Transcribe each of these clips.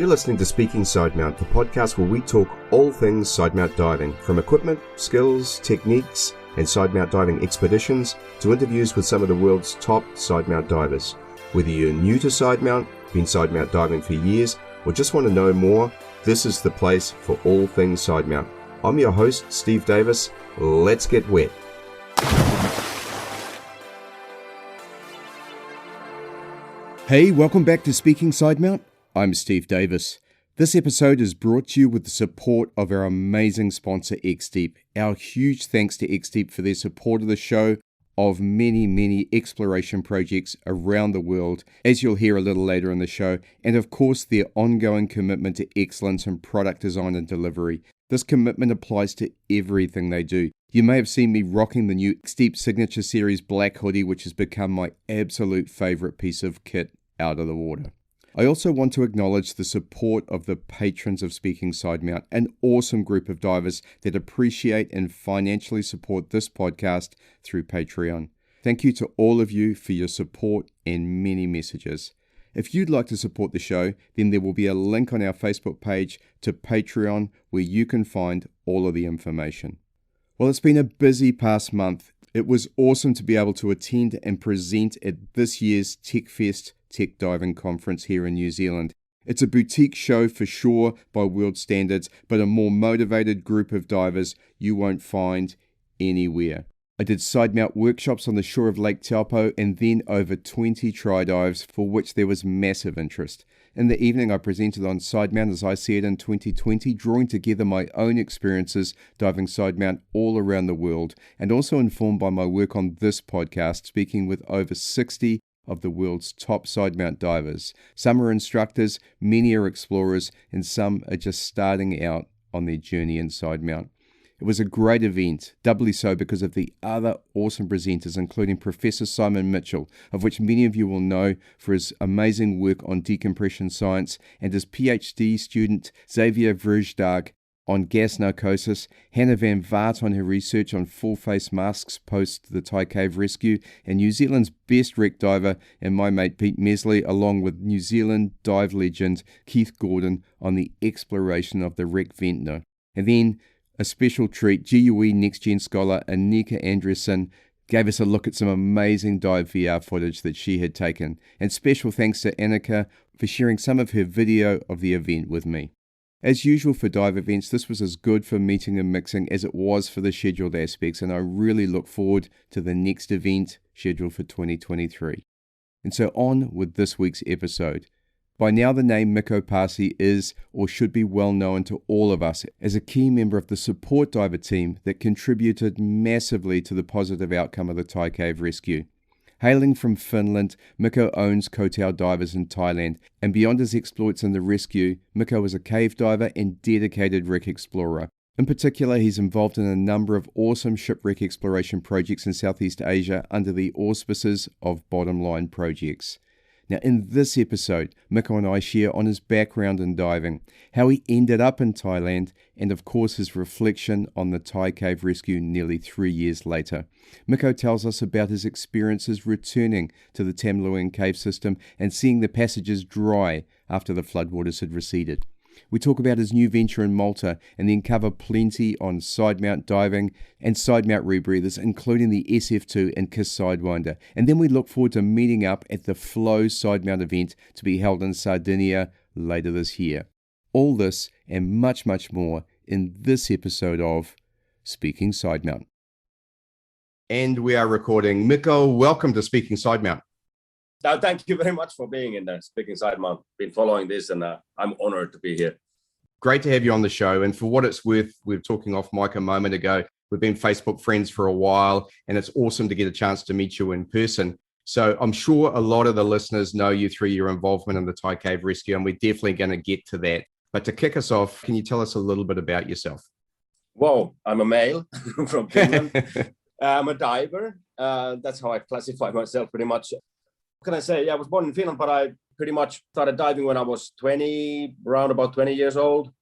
You're listening to Speaking Sidemount, the podcast where we talk all things sidemount diving, from equipment, skills, techniques, and sidemount diving expeditions to interviews with some of the world's top sidemount divers. Whether you're new to sidemount, been sidemount diving for years, or just want to know more, this is the place for all things sidemount. I'm your host, Steve Davis. Let's get wet. Hey, welcome back to Speaking Sidemount. I'm Steve Davis. This episode is brought to you with the support of our amazing sponsor, XDEEP. Our huge thanks to XDEEP for their support of the show, of many exploration projects around the world, as you'll hear a little later in the show, and of course their ongoing commitment to excellence in product design and delivery. This commitment applies to everything they do. You may have seen me rocking the new XDEEP Signature Series black hoodie, which has become my absolute favorite piece of kit out of the water. I also want to acknowledge the support of the patrons of Speaking Sidemount, an awesome group of divers that appreciate and financially support this podcast through Patreon. Thank you to all of you for your support and many messages. If you'd like to support the show, then there will be a link on our Facebook page to Patreon where you can find all of the information. Well, it's been a busy past month. It was awesome to be able to attend and present at this year's TechFest Tech Diving Conference here in New Zealand. It's a boutique show for sure by world standards, but a more motivated group of divers you won't find anywhere. I did sidemount workshops on the shore of Lake Taupo and then over 20 try dives for which there was massive interest. In the evening I presented on Sidemount as I see it in 2020, drawing together my own experiences diving sidemount all around the world, and also informed by my work on this podcast, speaking with over 60 of the world's top sidemount divers. Some are instructors, many are explorers, and some are just starting out on their journey in sidemount. It was a great event, doubly so because of the other awesome presenters, including Professor Simon Mitchell, of which many of you will know for his amazing work on decompression science, and his PhD student Xavier Verjdag on gas narcosis, Hannah van Vaart on her research on full-face masks post the Thai cave rescue, and New Zealand's best wreck diver and my mate Pete Mesley, along with New Zealand dive legend Keith Gordon on the exploration of the wreck Ventnor. And then a special treat, GUE Next Gen scholar Anika Andresen gave us a look at some amazing dive VR footage that she had taken. And special thanks to Anika for sharing some of her video of the event with me. As usual for dive events, this was as good for meeting and mixing as it was for the scheduled aspects, and I really look forward to the next event scheduled for 2023. And so on with this week's episode. By now the name Mikko Paasi is or should be well known to all of us as a key member of the support diver team that contributed massively to the positive outcome of the Thai cave rescue. Hailing from Finland, Mikko owns Kho Tao Divers in Thailand, and beyond his exploits in the rescue, Mikko is a cave diver and dedicated wreck explorer. In particular, he's involved in a number of awesome shipwreck exploration projects in Southeast Asia under the auspices of Bottomline projects. Now, in this episode, Mikko and I share on his background in diving, how he ended up in Thailand, and of course his reflection on the Thai cave rescue nearly 3 years later. Mikko tells us about his experiences returning to the Tham Luang cave system and seeing the passages dry after the floodwaters had receded. We talk about his new venture in Malta and then cover plenty on sidemount diving and sidemount rebreathers, including the SF2 and KISS Sidewinder. And then we look forward to meeting up at the Flow sidemount event to be held in Sardinia later this year. All this and much more in this episode of Speaking Sidemount. And we are recording. Mikko, welcome to Speaking Sidemount. Thank you very much for being in the Speaking Sidemount. Been following this, and I'm honored to be here. Great to have you on the show. And for what it's worth, we were talking off mic a moment ago. We've been Facebook friends for a while, and it's awesome to get a chance to meet you in person. So I'm sure a lot of the listeners know you through your involvement in the Thai cave rescue, and we're definitely going to get to that. But to kick us off, can you tell us a little bit about yourself? Well, I'm a male from Finland. I'm a diver. That's how I classify myself pretty much. What can I say? Yeah, I was born in Finland, but I pretty much started diving when I was 20, around about 20 years old.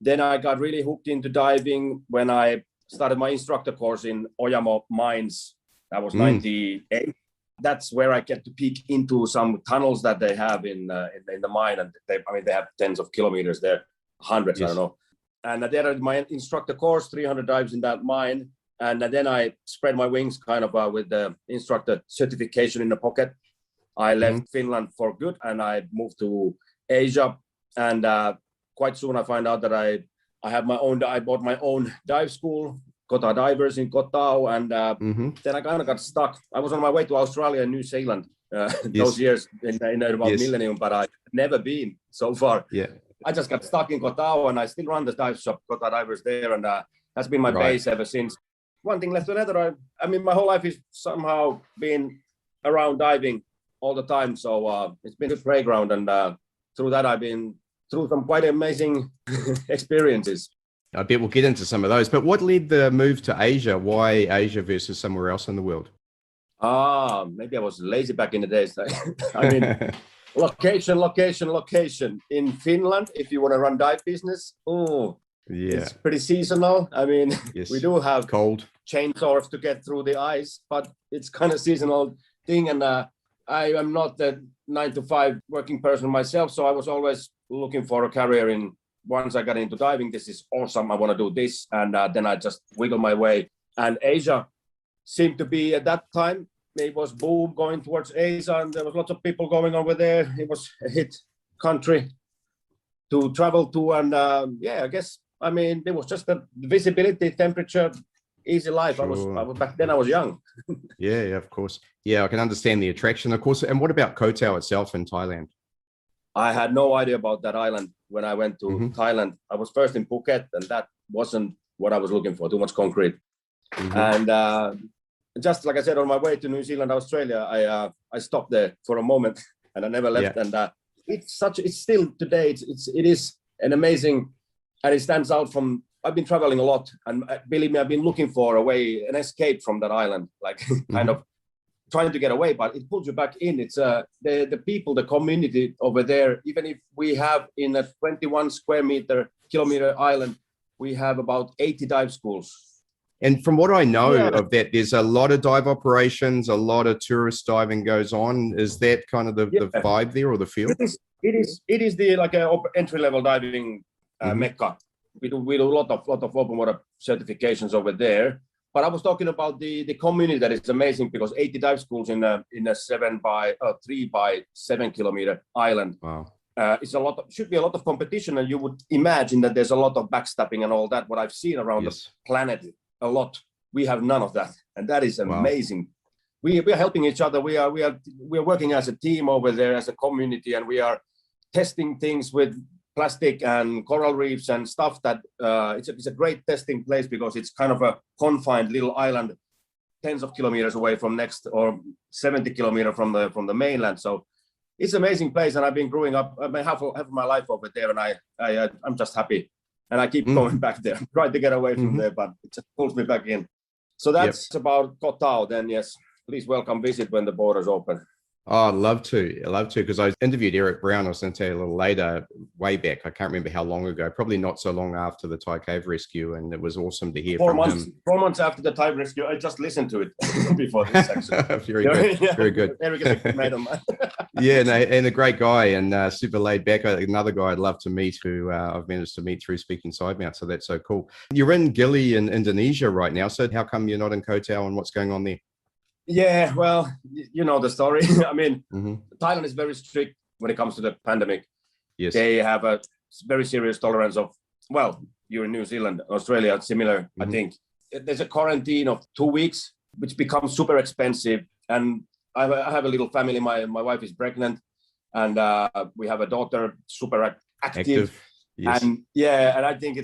Then I got really hooked into diving when I started my instructor course in Ojamo Mines. That was 98. That's where I get to peek into some tunnels that they have in the mine, and they have tens of kilometers there, hundreds, I don't know. And then my instructor course, 300 dives in that mine, and then I spread my wings kind of with the instructor certification in the pocket. I left Finland for good, and I moved to Asia, and quite soon I find out that I bought my own dive school, Kho Tao Divers in Kho Tao, and then I kind of got stuck. I was on my way to Australia and New Zealand those years in about millennium, but I've never been so far. Yeah, I just got stuck in Kho Tao, and I still run the dive shop, Kho Tao Divers there, and that's been my base ever since. One thing led to another. I mean, my whole life is somehow been around diving all the time, so it's been a playground, and through that I've been through some quite amazing experiences. I bet we'll get into some of those. But what led the move to Asia? Why Asia versus somewhere else in the world? Maybe I was lazy back in the days. I mean, location. In Finland, if you want to run dive business, it's pretty seasonal. I mean, we do have cold chainsaws to get through the ice, but it's kind of seasonal thing. And I am not a 9-to-5 working person myself, so I was always looking for a career in. Once I got into diving, this is awesome. I want to do this. And then I just wiggle my way. And Asia seemed to be, at that time, it was boom going towards Asia. And there was lots of people going over there. It was a hit country to travel to. And I guess, I mean, there was just the visibility, temperature, easy life. Sure. I was back then I was young. yeah, of course. Yeah, I can understand the attraction, of course. And what about Kho Tao itself in Thailand? I had no idea about that island when I went to Thailand. I was first in Phuket, and that wasn't what I was looking for, too much concrete. And just like I said, on my way to New Zealand, Australia, I stopped there for a moment, and I never left. And it's still today, it is an amazing, and it stands out from, I've been traveling a lot, and believe me, I've been looking for a way, an escape from that island, like kind of trying to get away, but it pulls you back in. It's the people, the community over there. Even if we have in a 21 kilometer island, we have about 80 dive schools. And from what I know of that, there's a lot of dive operations, a lot of tourist diving goes on. Is that kind of the vibe there, or the feel? It is the like a entry level diving mecca. We do a lot of open water certifications over there. But I was talking about the community that is amazing, because 80 dive schools in a 3 by 7 kilometer island. Wow. It's should be a lot of competition, and you would imagine that there's a lot of backstabbing and all that. What I've seen around the planet, a lot. We have none of that, and that is amazing. We are helping each other. We are working as a team over there as a community, and we are testing things with plastic and coral reefs and stuff that it's a great testing place, because it's kind of a confined little island, tens of kilometers away from next, or 70 kilometers from the mainland. So it's an amazing place, and I've been growing up. I mean, half of my life over there, and I'm just happy, and I keep going back there. I'm trying to get away from there, but it just pulls me back in. So that's about Kho Tao. Then yes, please welcome visit when the borders open. Oh, I'd love to, because I interviewed Eric Brown, I was going to tell you a little later, way back. I can't remember how long ago, probably not so long after the Thai cave rescue, and it was awesome to hear from him. 4 months after the Thai rescue, I just listened to it before this section. Very good, very good. Eric is a mate of mine. And a great guy, and super laid back. Another guy I'd love to meet, who I've managed to meet through Speaking Sidemount, so that's so cool. You're in Gili in Indonesia right now, so how come you're not in Kho Tao, and what's going on there? Yeah, well, you know the story. I mean, Thailand is very strict when it comes to the pandemic. Yes. They have a very serious tolerance of, well, you're in New Zealand, Australia, similar, I think. There's a quarantine of 2 weeks, which becomes super expensive. And I have a little family. My wife is pregnant, and we have a daughter, super active. Yes. And I think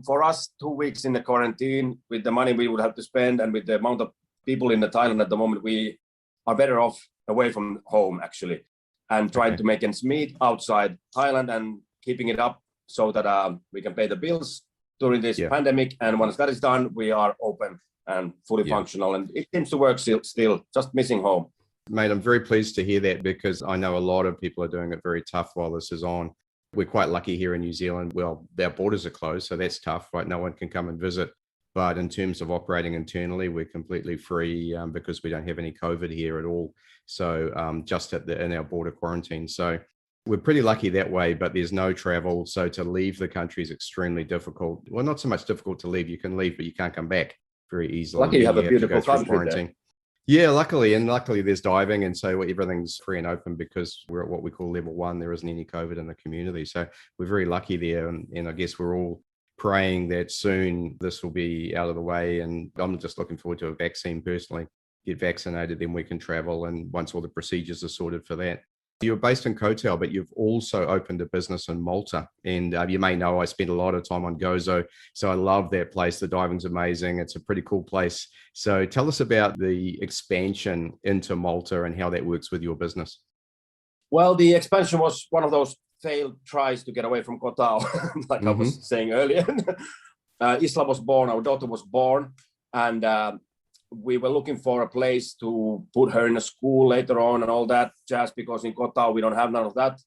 for us, 2 weeks in the quarantine, with the money we would have to spend, and with the amount of people in the Thailand at the moment, we are better off away from home, actually, and trying to make ends meet outside Thailand and keeping it up so that we can pay the bills during this pandemic. And once that is done, we are open and fully functional, and it seems to work still, just missing home. Mate, I'm very pleased to hear that, because I know a lot of people are doing it very tough while this is on. We're quite lucky here in New Zealand. Well, our borders are closed, so that's tough, right? No one can come and visit. But in terms of operating internally, we're completely free because we don't have any COVID here at all. So just in our border quarantine. So we're pretty lucky that way, but there's no travel. So to leave the country is extremely difficult. Well, not so much difficult to leave. You can leave, but you can't come back very easily. Lucky you have a beautiful country there. Yeah, luckily there's diving, and so everything's free and open because we're at what we call level 1. There isn't any COVID in the community, so we're very lucky there. And I guess we're all praying that soon this will be out of the way. And I'm just looking forward to a vaccine personally. Get vaccinated, then we can travel. And once all the procedures are sorted for that. You're based in Kho Tao, but you've also opened a business in Malta. And you may know I spent a lot of time on Gozo. So I love that place. The diving's amazing. It's a pretty cool place. So tell us about the expansion into Malta and how that works with your business. Well, the expansion was one of those failed tries to get away from Kho Tao, like I was saying earlier. Isla was born, our daughter was born, and we were looking for a place to put her in a school later on and all that, just because in Kho Tao we don't have none of that.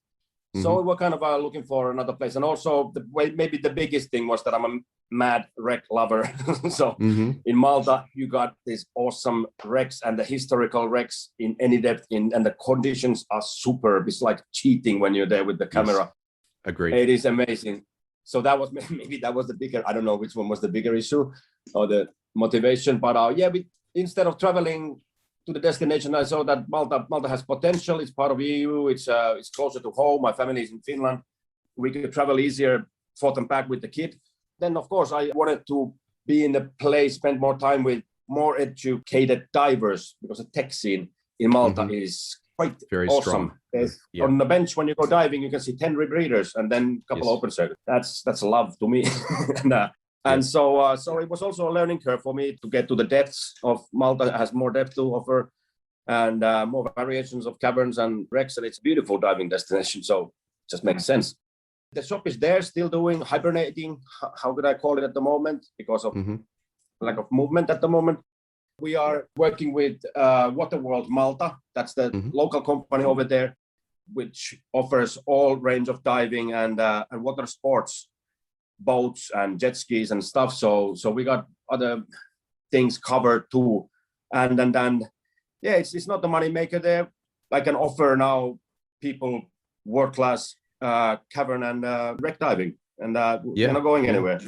So we were kind of looking for another place. And also, maybe the biggest thing was that I'm a mad wreck lover. So in Malta, you got these awesome wrecks and the historical wrecks in any depth, and the conditions are superb. It's like cheating when you're there with the camera. Yes. Agreed. It is amazing. So that was maybe that was the bigger, I don't know which one was the bigger issue or the motivation. But instead of traveling to the destination, I saw that Malta has potential. It's part of EU. It's closer to home. My family is in Finland. We could travel easier, forth and back with the kid. Then, of course, I wanted to be in a place, spend more time with more educated divers, because the tech scene in Malta is quite very awesome. On the bench, when you go diving, you can see 10 rebreathers and then a couple open circuits. That's love to me. And so it was also a learning curve for me to get to the depths of Malta. It has more depth to offer and more variations of caverns and wrecks, and it's a beautiful diving destination. So it just makes sense. The shop is there, still hibernating. How could I call it at the moment? Because of lack of movement at the moment. We are working with Waterworld Malta. That's the local company over there, which offers all range of diving and water sports, boats and jet skis and stuff. So we got other things covered too. And then it's not the money maker there. I can offer now people world-class cavern and wreck diving, and we're not going anywhere.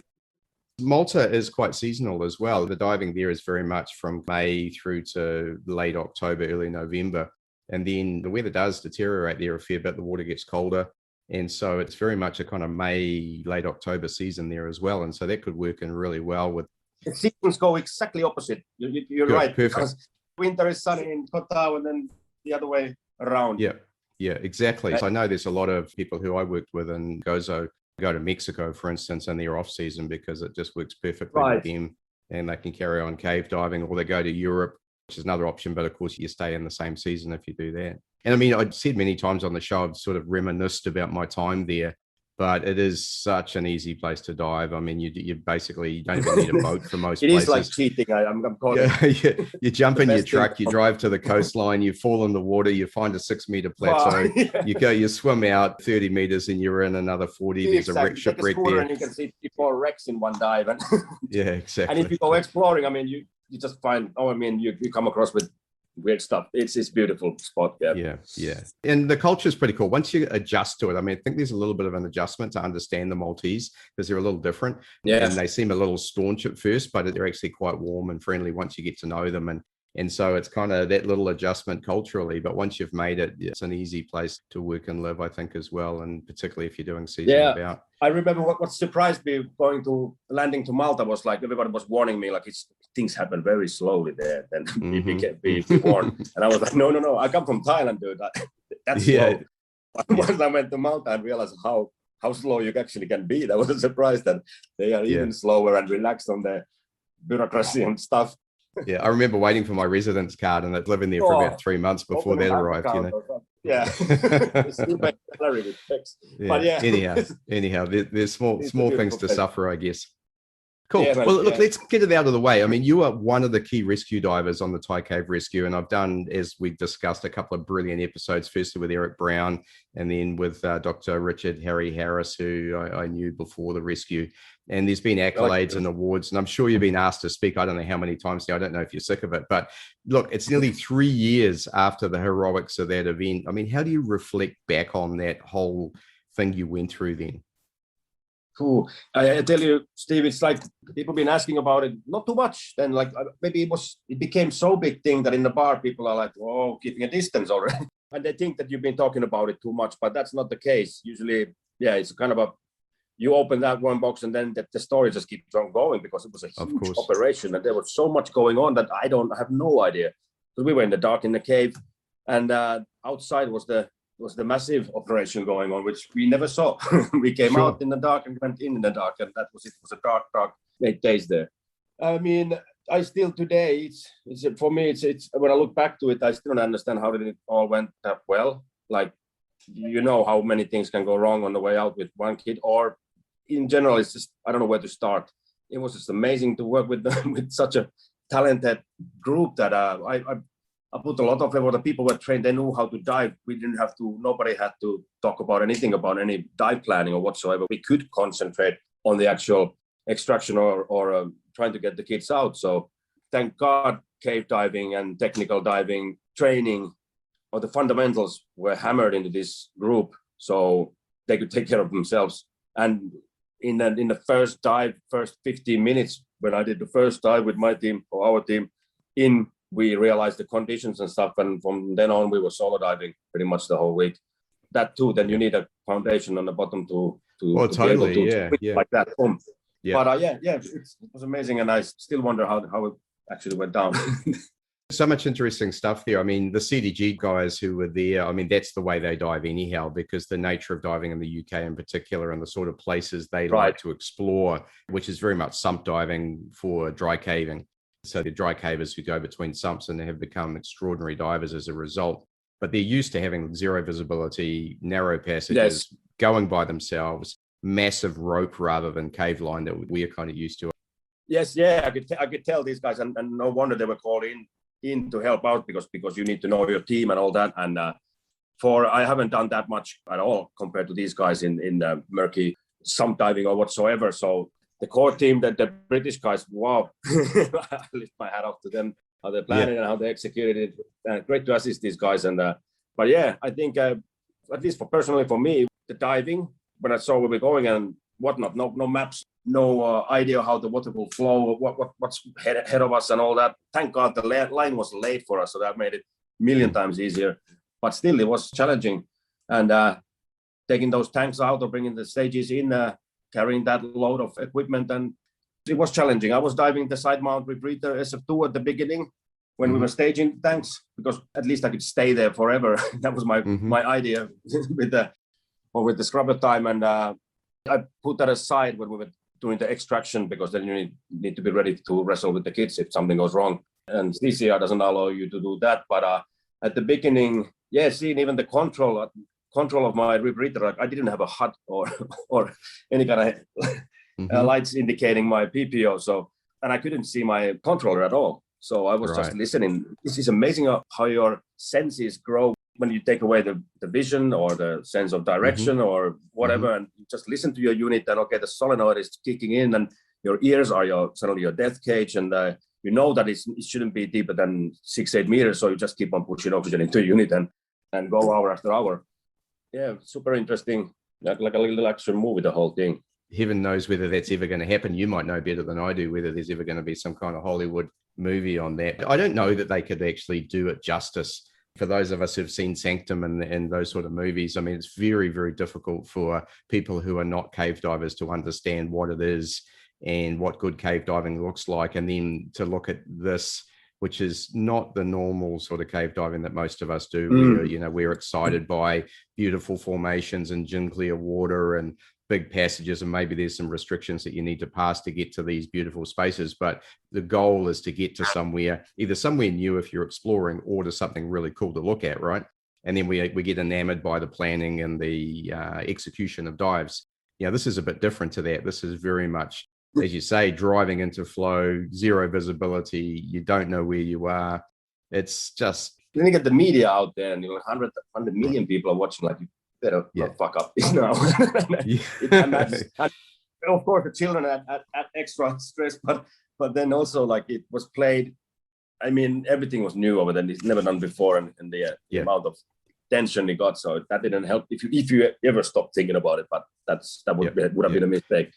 Malta is quite seasonal as well. The diving there is very much from May through to late October, early November. And then the weather does deteriorate there a fair bit. The water gets colder. And so it's very much a kind of May, late October season there as well. And so that could work in really well with... The seasons go exactly opposite. You're good, right. Perfect. Because winter is sunny in Kho Tao and then the other way around. Yeah, exactly. So I know there's a lot of people who I worked with in Gozo go to Mexico, for instance, in their off season because it just works perfectly with them, and they can carry on cave diving, or they go to Europe, which is another option. But of course, you stay in the same season if you do that. And I mean, I've said many times on the show, I've sort of reminisced about my time there, but it is such an easy place to dive. I mean, you basically don't even need a boat for most places. It is like cheating. I'm calling it. You jump in your truck, you drive to the coastline, you fall in the water, you find a 6-meter plateau, you swim out 30 meters and you're in another 40. There's a shipwreck there. And you can see 4 wrecks in one dive. And yeah, exactly. And if you go exploring, I mean, you just find, you come across with weird stuff. It's beautiful spot. Yeah. And the culture is pretty cool. Once you adjust to it, I mean, I think there's a little bit of an adjustment to understand the Maltese because they're a little different. And they seem a little staunch at first, but they're actually quite warm and friendly once you get to know them. And so it's kind of that little adjustment culturally, but once you've made it, it's an easy place to work and live, I think, as well. And particularly if you're doing season about. I remember what surprised me landing to Malta was like, everybody was warning me, like things happen very slowly there. Then be warned. And I was like, no, I come from Thailand, dude. That's slow. Once I went to Malta and realized how slow you actually can be, that was a surprise that they are even slower and relaxed on the bureaucracy and stuff. Yeah, I remember waiting for my residence card and living there for about 3 months before that arrived. Yeah, salary with checks. But anyhow, there's small things to suffer, I guess. Cool. Yeah, man, Well, look, yeah. let's get it out of the way. I mean, you are one of the key rescue divers on the Thai Cave Rescue, and I've done, as we discussed, a couple of brilliant episodes, firstly with Eric Brown and then with Dr. Richard Harry Harris, who I knew before the rescue. And there's been accolades and awards, and I'm sure you've been asked to speak. I don't know how many times now. I don't know if you're sick of it, but look, it's nearly 3 years after the heroics of that event. I mean, how do you reflect back on that whole thing you went through then? Cool. I tell you, Steve, it's like people been asking about it, not too much. Then like maybe it became so big thing that in the bar people are like, oh, keeping a distance already. And they think that you've been talking about it too much, but that's not the case. Usually, yeah, it's kind of you open that one box and then the story just keeps on going because it was a huge operation and there was so much going on that I have no idea. Because we were in the dark in the cave and outside was the massive operation going on, which we never saw. We came out in the dark and went in the dark, and that was it. It was a dark 8 days there. I mean, I still today, it's for me, it's when I look back to it, I still don't understand how it all went that well. Like, you know how many things can go wrong on the way out with one kid, or in general, it's just, I don't know where to start. It was just amazing to work with with such a talented group that I put a lot of effort. The people were trained, they knew how to dive. Nobody had to talk about anything about any dive planning or whatsoever. We could concentrate on the actual extraction or trying to get the kids out. So thank God, cave diving and technical diving training or the fundamentals were hammered into this group so they could take care of themselves. And in the first 15 minutes, when I did the first dive with my team or our team we realized the conditions and stuff, and from then on we were solo diving pretty much the whole week. That too, then you need a foundation on the bottom to be able to like that. But it was amazing, and I still wonder how it actually went down. So much interesting stuff there. I mean, the CDG guys who were there, I mean, that's the way they dive anyhow, because the nature of diving in the UK in particular and the sort of places they like to explore, which is very much sump diving for dry caving. So the dry cavers who go between sumps and have become extraordinary divers as a result. But they're used to having zero visibility, narrow passages, going by themselves, massive rope rather than cave line that we are kind of used to. Yes, yeah, I could tell these guys, and no wonder they were called in to help out because you need to know your team and all that. And I haven't done that much at all compared to these guys in murky sump diving or whatsoever. So the core team, that the British guys, wow, I lift my hat off to them, how they planned it and how they executed it. Great to assist these guys. And but yeah, I think at least personally for me, the diving, when I saw where we're going and whatnot, no maps, no idea how the water will flow, what's ahead of us and all that. Thank God the line was late for us, so that made it a million times easier. But still, it was challenging. And taking those tanks out or bringing the stages in, carrying that load of equipment, and it was challenging. I was diving the side mount rebreather SF2 at the beginning when we were staging the tanks, because at least I could stay there forever. That was my idea with the scrubber time. And I put that aside when we were doing the extraction, because then you need to be ready to wrestle with the kids if something goes wrong. And CCR doesn't allow you to do that. But at the beginning, seeing even the control of my rebreather, I didn't have a HUD or any kind of lights indicating my PPO. So, and I couldn't see my controller at all. So I was just listening. This is amazing how your senses grow when you take away the vision or the sense of direction or whatever, and you just listen to your unit. And okay, the solenoid is kicking in, and your ears are suddenly your depth gauge, and you know that it shouldn't be deeper than 6-8 meters. So you just keep on pushing oxygen into your unit and go hour after hour. Yeah, super interesting. Like a little action movie, the whole thing. Heaven knows whether that's ever going to happen. You might know better than I do whether there's ever going to be some kind of Hollywood movie on that. I don't know that they could actually do it justice. For those of us who've seen Sanctum and those sort of movies, I mean, it's very, very difficult for people who are not cave divers to understand what it is and what good cave diving looks like. And then to look at this, which is not the normal sort of cave diving that most of us do, where, we're excited by beautiful formations and gin clear water and big passages, and maybe there's some restrictions that you need to pass to get to these beautiful spaces. But the goal is to get to either somewhere new if you're exploring, or to something really cool to look at, right? And then we get enamored by the planning and the execution of dives. This is a bit different to that. This is very much as you say, driving into flow, zero visibility, you don't know where you are. It's just... Then you get the media out there and 100 million people are watching, like, you better not fuck up this now. And of course, the children had extra stress, but then also, like, it was played. I mean, everything was new over there. It's never done before, and the amount of tension it got. So that didn't help if you ever stopped thinking about it. But that would have been a mistake.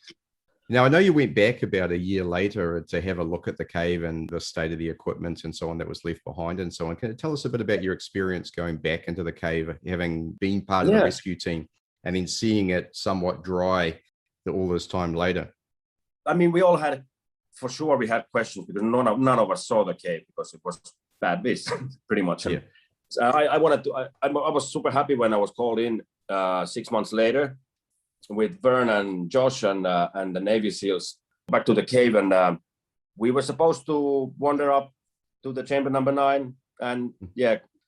Now, I know you went back about a year later to have a look at the cave and the state of the equipment and so on that was left behind and so on. Can you tell us a bit about your experience going back into the cave, having been part of the rescue team and then seeing it somewhat dry all this time later? I mean, we all had, for sure, we had questions because none of us saw the cave because it was bad vis, pretty much. And I was super happy when I was called in 6 months later with Vern and Josh and the Navy SEALs back to the cave. And we were supposed to wander up to the chamber number 9 and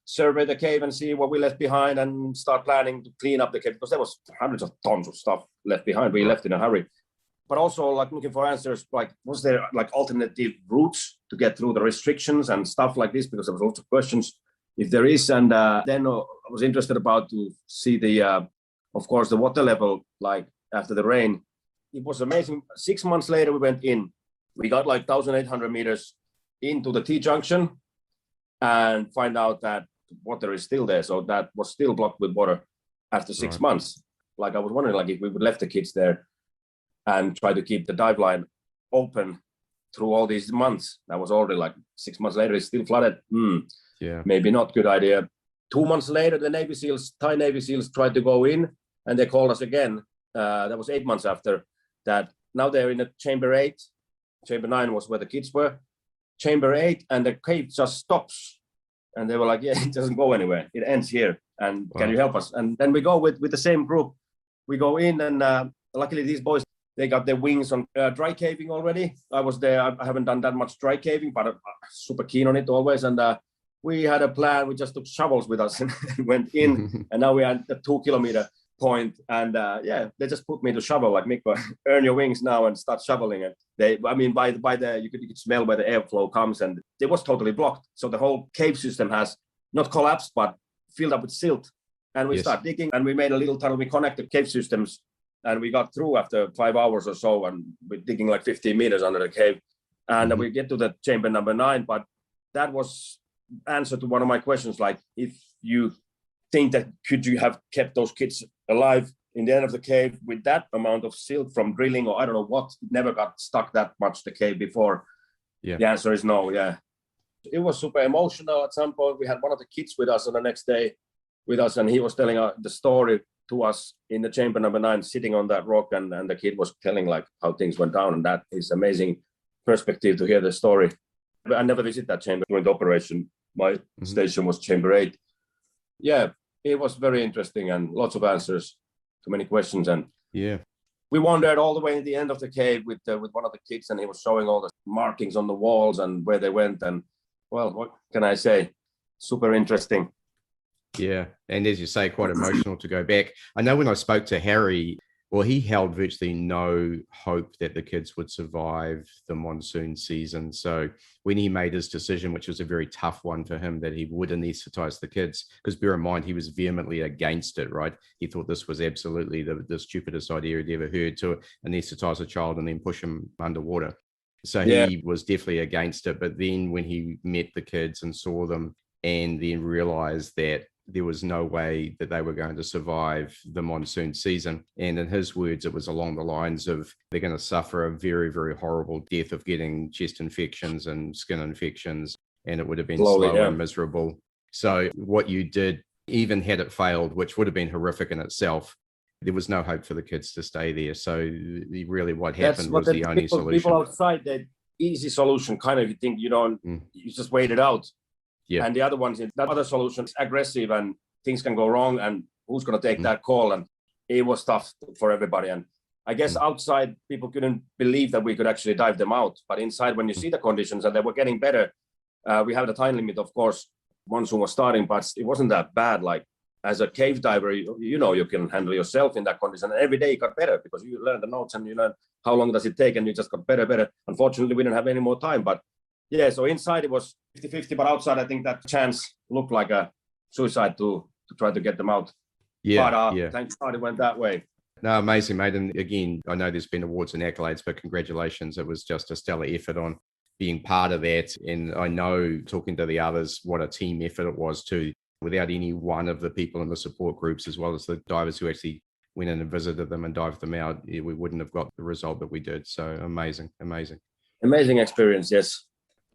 survey the cave and see what we left behind and start planning to clean up the cave because there was hundreds of tons of stuff left behind. We left in a hurry. But also, like, looking for answers, like, was there, like, alternative routes to get through the restrictions and stuff like this? Because there was lots of questions if there is. And then I was interested about to see the, of course, the water level, like, after the rain. It was amazing. 6 months later, we went in. We got like 1,800 meters into the T-junction and find out that water is still there. So that was still blocked with water after 6 months. Like, I was wondering, like, if we would left the kids there and try to keep the dive line open through all these months. That was already like 6 months later, it's still flooded. Maybe not good idea. 2 months later, the Navy SEALs, Thai Navy SEALs tried to go in and they called us again. That was 8 months after that. Now they're in a chamber 8. Chamber 9 was where the kids were. Chamber 8 and the cave just stops. And they were like, it doesn't go anywhere. It ends here. And can you help us? And then we go with the same group. We go in and luckily these boys, they got their wings on dry caving already. I was there. I haven't done that much dry caving, but I'm super keen on it always. And we had a plan. We just took shovels with us and went in. And now we're at the 2 kilometer point. And they just put me to shovel, like, Mikko, earn your wings now and start shoveling. And you could smell where the airflow comes, and it was totally blocked. So the whole cave system has not collapsed, but filled up with silt. And we start digging, and we made a little tunnel. We connected cave systems. And we got through after 5 hours or so, and we're digging like 15 meters under the cave. And we get to the chamber number 9. But that was answer to one of my questions, like, if you think that could you have kept those kids alive in the end of the cave with that amount of silt from drilling, or I don't know what, never got stuck that much the cave before. The answer is no. It was super emotional. At some point, we had one of the kids with us on the next day with us, and he was telling the story to us in the chamber number 9, sitting on that rock, and the kid was telling, like, how things went down, and that is amazing perspective to hear the story. I never visited that chamber during the operation. My station was chamber 8. It was very interesting and lots of answers to many questions. And we wandered all the way to the end of the cave with one of the kids, and he was showing all the markings on the walls and where they went. And, well, what can I say? Super interesting. Yeah. And as you say, quite emotional to go back. I know when I spoke to Harry, well, he held virtually no hope that the kids would survive the monsoon season. So when he made his decision, which was a very tough one for him, that he would anesthetize the kids, because bear in mind, he was vehemently against it, right? He thought this was absolutely the stupidest idea he'd ever heard, to anesthetize a child and then push him underwater. So he was definitely against it. But then when he met the kids and saw them, and then realized that there was no way that they were going to survive the monsoon season. And in his words, it was along the lines of, they're going to suffer a very, very horrible death of getting chest infections and skin infections. And it would have been slow and miserable. So what you did, even had it failed, which would have been horrific in itself, there was no hope for the kids to stay there. So really what happened was the only solution. People outside, the easy solution, kind of, you think you just wait it out. And the other ones, that other solution is aggressive and things can go wrong, and who's going to take that call? And it was tough for everybody. And I guess outside, people couldn't believe that we could actually dive them out. But inside, when you see the conditions and they were getting better, we have the time limit, of course. Monsoon was starting, but it wasn't that bad. Like, as a cave diver, you know you can handle yourself in that condition. And every day it got better because you learn the notes and you learn how long does it take, and you just got better. Unfortunately, we didn't have any more time, but yeah, so inside it was 50-50, but outside I think that chance looked like a suicide to try to get them out. Yeah, but thank God it went that way. No, amazing, mate. And again, I know there's been awards and accolades, but congratulations. It was just a stellar effort on being part of that. And I know, talking to the others, what a team effort it was too. Without any one of the people in the support groups, as well as the divers who actually went in and visited them and dived them out, we wouldn't have got the result that we did. So amazing. Amazing experience, yes.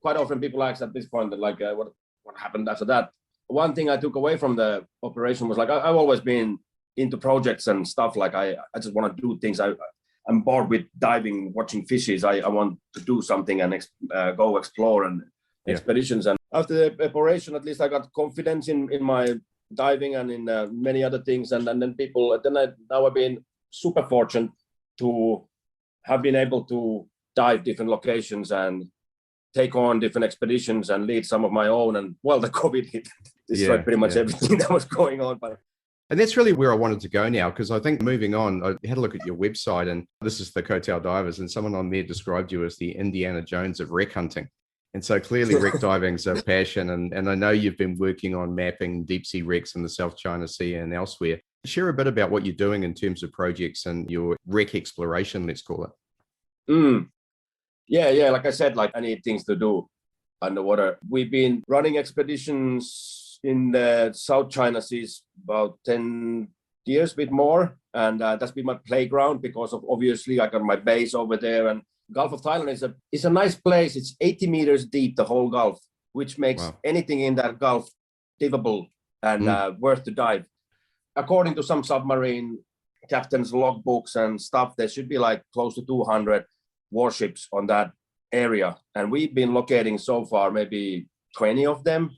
Quite often people ask at this point, like, what happened after that? One thing I took away from the operation was like, I've always been into projects and stuff. Like I just want to do things. I'm bored with diving, watching fishes. I want to do something and go explore and expeditions. And after the operation, at least I got confidence in my diving and in many other things. And then now I've been super fortunate to have been able to dive different locations and take on different expeditions and lead some of my own. And well, the COVID hit, destroyed pretty much everything that was going on. And that's really where I wanted to go now, because I think moving on, I had a look at your website, and this is the Kho Tao Divers, and someone on there described you as the Indiana Jones of wreck hunting. And so clearly wreck diving is a passion. And I know you've been working on mapping deep sea wrecks in the South China Sea and elsewhere. Share a bit about what you're doing in terms of projects and your wreck exploration, let's call it. Yeah. Like I said, like I need things to do underwater. We've been running expeditions in the South China Seas about 10 years, a bit more. And that's been my playground because of, obviously, I got my base over there. And Gulf of Thailand is a nice place. It's 80 meters deep, the whole Gulf, which makes anything in that Gulf divable and worth to dive. According to some submarine captains' logbooks and stuff, there should be like close to 200 warships on that area. And we've been locating so far maybe 20 of them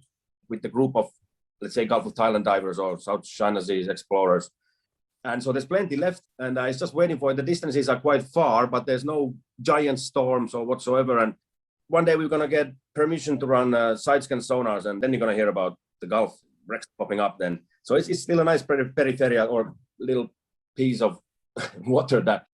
with the group of, let's say, Gulf of Thailand divers or South China Seas explorers. And so there's plenty left, and it's just waiting for it. The distances are quite far, but there's no giant storms or whatsoever. And one day we're going to get permission to run side-scan sonars, and then you're going to hear about the Gulf wrecks popping up then. So it's still a nice periphery or little piece of water that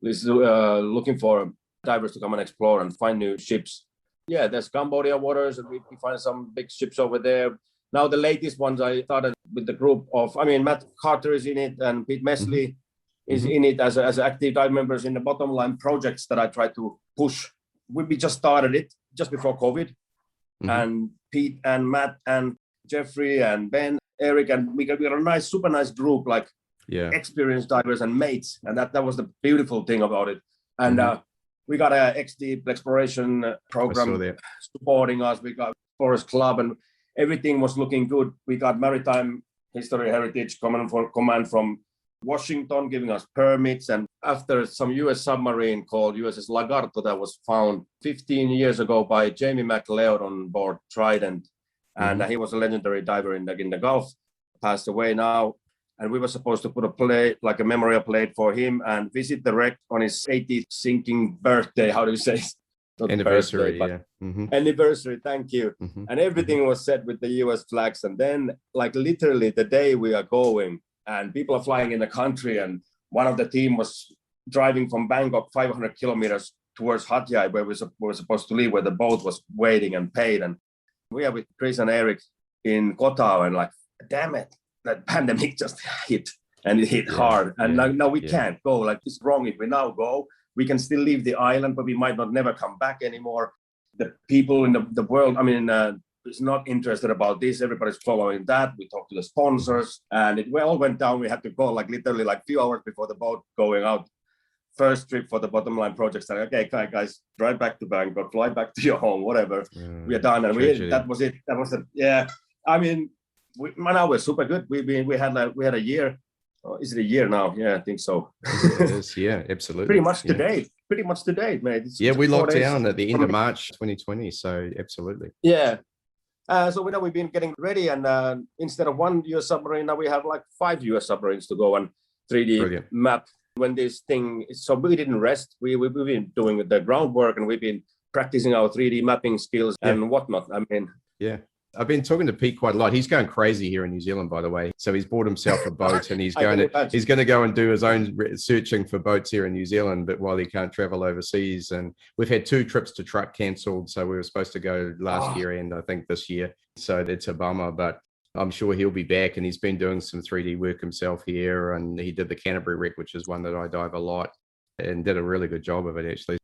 is looking for divers to come and explore and find new ships. Yeah, there's Cambodia waters, and we find some big ships over there. Now, the latest ones I started with the group of, Matt Carter is in it, and Pete Mesley is in it as active dive members in the Bottomline projects that I try to push. We just started it just before COVID. And Pete and Matt and Jeffrey and Ben, Eric, and we got a nice, super nice group, like experienced divers and mates. And that was the beautiful thing about it. And we got a XDEEP exploration program supporting us. We got Forest Club, and everything was looking good. We got Maritime History Heritage Command from Washington giving us permits. And after some U.S. submarine called USS Lagarto that was found 15 years ago by Jamie McLeod on board Trident, and he was a legendary diver in the Gulf, passed away now. And we were supposed to put a memorial plate for him and visit the wreck on his 80th sinking birthday. How do you say? Anniversary, Anniversary, thank you. And everything was set with the US flags. And then, like, literally the day we are going, and people are flying in the country, and one of the team was driving from Bangkok 500 kilometers towards Hat Yai, where we were supposed to leave, where the boat was waiting and paid. And we are with Chris and Eric in Kho Tao, and like, damn it, that pandemic just hit, and it hit hard. And now we can't go. Like, it's wrong if we now go. We can still leave the island, but we might not never come back anymore. The people in the world, is not interested about this. Everybody's following that. We talked to the sponsors, and it all went down. We had to go literally a few hours before the boat going out. First trip for the Bottomline project. Okay, guys, drive back to Bangkok, fly back to your home, whatever. We are done, and that was it. That was it. Yeah, now we're super good. We had a year. Oh, is it a year now? Yeah, I think so. It is. Yeah, absolutely. Pretty much to date, mate. We locked down at the end of March 2020. So absolutely. Yeah. So we've been getting ready, and instead of one US submarine, now we have like 5 US submarines to go and 3D map. When this thing, so we didn't rest. We've been doing the groundwork, and we've been practicing our 3D mapping skills and whatnot. I've been talking to Pete quite a lot. He's going crazy here in New Zealand, by the way. So he's bought himself a boat and he's going to go and do his own searching for boats here in New Zealand, but while he can't travel overseas. And we've had 2 trips to truck cancelled. So we were supposed to go last year and I think this year. So that's a bummer, but I'm sure he'll be back. And he's been doing some 3D work himself here. And he did the Canterbury wreck, which is one that I dive a lot, and did a really good job of it, actually.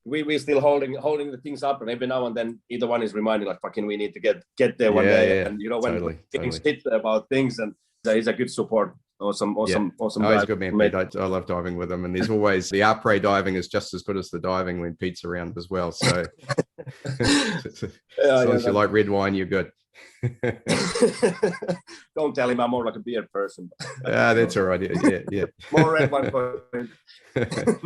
We're still holding the things up, and every now and then either one is reminding like, fucking, we need to get there one day. Yeah. And you know, when things hit about things, and he's a good support. Awesome. He's a good man, Pete. I love diving with him, and there's always the après diving is just as good as the diving when Pete's around as well. So as long as you like red wine, you're good. Don't tell him I'm more like a beer person. That's all right. Yeah. More red wine.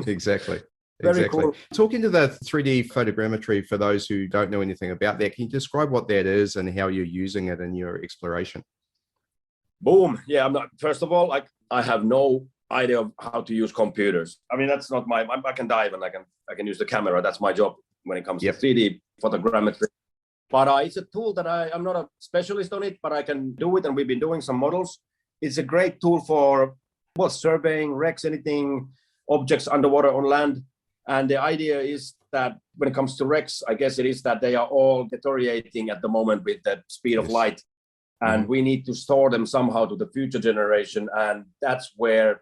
Exactly. Very cool. Talking to the 3D photogrammetry, for those who don't know anything about that, can you describe what that is and how you're using it in your exploration? Boom. Yeah, first of all, I have no idea of how to use computers. I mean, that's not I can dive and I can use the camera. That's my job when it comes to 3D photogrammetry. But it's a tool that I'm not a specialist on it, but I can do it. And we've been doing some models. It's a great tool for surveying, wrecks, anything, objects underwater, on land. And the idea is that when it comes to wrecks, I guess it is that they are all deteriorating at the moment with the speed of light. And we need to store them somehow to the future generation. And that's where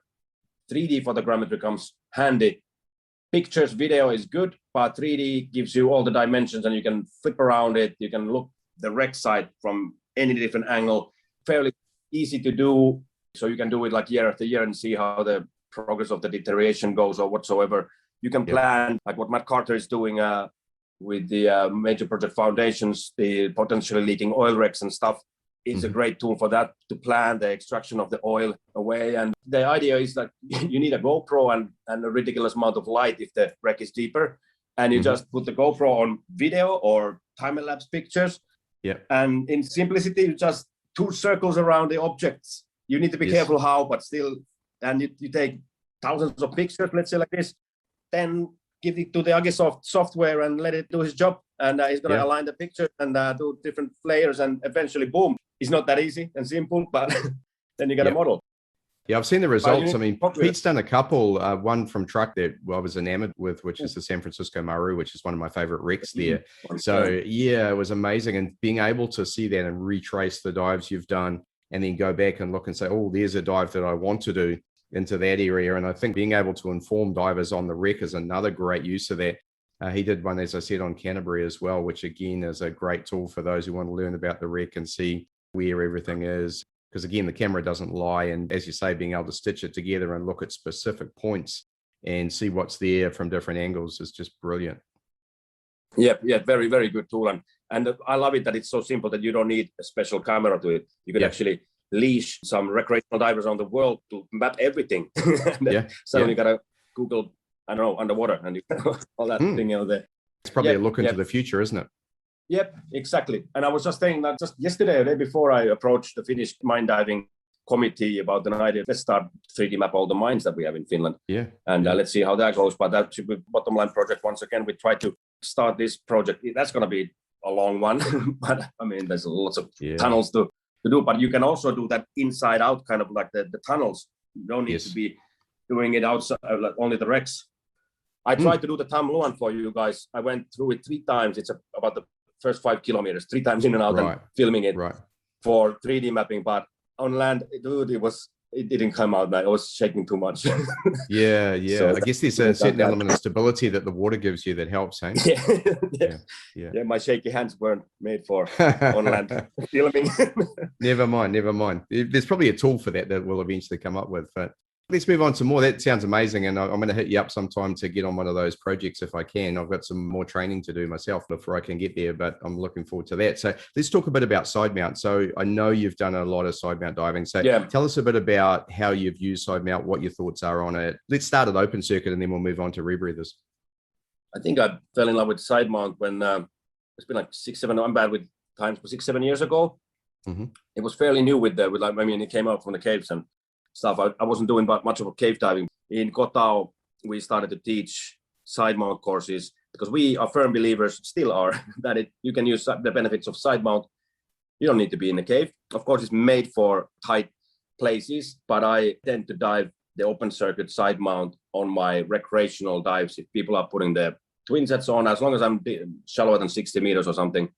3D photogrammetry comes handy. Pictures, video is good, but 3D gives you all the dimensions and you can flip around it. You can look the wreck site from any different angle. Fairly easy to do. So you can do it like year after year and see how the progress of the deterioration goes or whatsoever. You can plan like what Matt Carter is doing with the major project foundations, the potentially leaking oil wrecks and stuff. It's a great tool for that, to plan the extraction of the oil away. And the idea is that you need a GoPro and a ridiculous amount of light if the wreck is deeper. And you just put the GoPro on video or time-lapse pictures. Yeah. And in simplicity, you just 2 circles around the objects. You need to be careful how, but still, and you take thousands of pictures, let's say like this, then give it to the Agisoft software and let it do his job. And he's going to align the pictures and do different layers, and eventually, boom. It's not that easy and simple, but then you get a model. Yeah, I've seen the results. I mean, Pete's done a couple, one from truck that I was enamored with, which is the San Francisco Maru, which is one of my favorite wrecks there. So yeah, it was amazing. And being able to see that and retrace the dives you've done and then go back and look and say, oh, there's a dive that I want to do into that area. And I think being able to inform divers on the wreck is another great use of that. He did one, as I said, on Canterbury as well, which again is a great tool for those who want to learn about the wreck and see where everything is. Because again, the camera doesn't lie. And as you say, being able to stitch it together and look at specific points and see what's there from different angles is just brilliant. Yeah, very, very good tool. And I love it that it's so simple that you don't need a special camera to it. You can actually leash some recreational divers around the world to map everything. So you got to Google, I don't know, underwater and all that thing there. It's probably a look into the future, isn't it? Yep, exactly. And I was just saying that just yesterday, the day before, I approached the Finnish mine diving committee about an idea. Let's start 3D map all the mines that we have in Finland. Yeah. And let's see how that goes. But that should be Bottomline project. Once again, we try to start this project. That's going to be a long one. But I mean, there's lots of tunnels to do. But you can also do that inside out, kind of like the tunnels. You don't need to be doing it outside, like only the wrecks. I tried to do the Tham Luang for you guys. I went through it 3 times. It's about the first 5 kilometers, 3 times in and out and filming it for 3D mapping. But on land, dude, it didn't come out. I was shaking too much. So I guess there's a certain element of stability that the water gives you that helps, hey? Yeah, my shaky hands weren't made for on land filming. Never mind. There's probably a tool for that we'll eventually come up with, but let's move on to more. That sounds amazing. And I'm going to hit you up sometime to get on one of those projects if I can. I've got some more training to do myself before I can get there, but I'm looking forward to that. So let's talk a bit about side mount. So I know you've done a lot of side mount diving. So tell us a bit about how you've used side mount, what your thoughts are on it. Let's start at open circuit and then we'll move on to rebreathers. I think I fell in love with side mount when it's been like 6-7, I'm bad with times, but 6-7 years ago. It was fairly new it came out from the caves and stuff. I wasn't doing much of a cave diving. In Kho Tao, we started to teach side mount courses because we are firm believers, still are, that you can use the benefits of side mount You don't need to be in a cave. Of course, it's made for tight places, but I tend to dive the open circuit side mount on my recreational dives. If people are putting the twin sets on, as long as I'm shallower than 60 meters or something,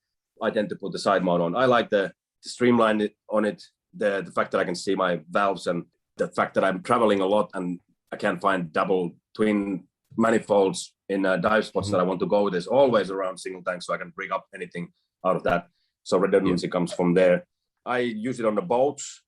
I tend to put the side mount on. I like the streamline on it, the fact that I can see my valves, and the fact that I'm traveling a lot and I can find double twin manifolds in dive spots that I want to go. There's always around single tank, so I can bring up anything out of that. So redundancy comes from there. I use it on the boats.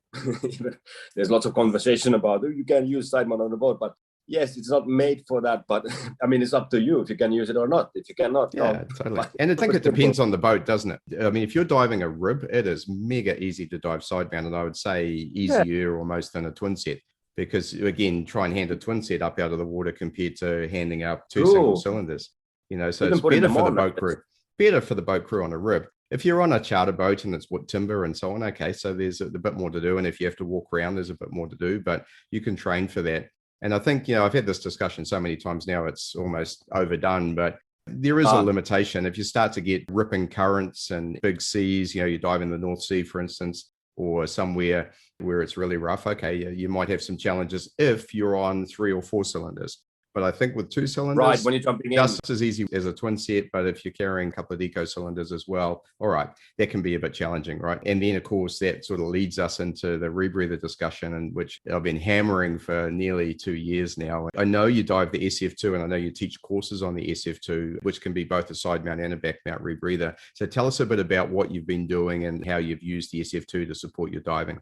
There's lots of conversation about you can use side mount on the boat, but yes, it's not made for that. But I mean, it's up to you if you can use it or not. If you cannot, yeah, totally. And I think it depends on the boat, doesn't it? I mean, if you're diving a rib, it is mega easy to dive side mount, and I would say easier almost than a twin set. Because again, try and hand a twin set up out of the water compared to handing up two single cylinders. You know, so it's better for the boat crew. Better for the boat crew on a rib. If you're on a charter boat and it's wood timber and so on, okay, so there's a bit more to do. And if you have to walk around, there's a bit more to do, but you can train for that. And I think, you know, I've had this discussion so many times now, it's almost overdone, but there is a limitation. If you start to get ripping currents and big seas, you know, you dive in the North Sea, for instance, or somewhere where it's really rough, okay, you might have some challenges if you're on 3 or 4 cylinders. But I think with 2 cylinders, right, when you're jumping in, just as easy as a twin set. But if you're carrying a couple of eco cylinders as well, all right, that can be a bit challenging, right? And then, of course, that sort of leads us into the rebreather discussion, and which I've been hammering for nearly 2 years now. I know you dive the SF2, and I know you teach courses on the SF2, which can be both a side mount and a back mount rebreather. So tell us a bit about what you've been doing and how you've used the SF2 to support your diving.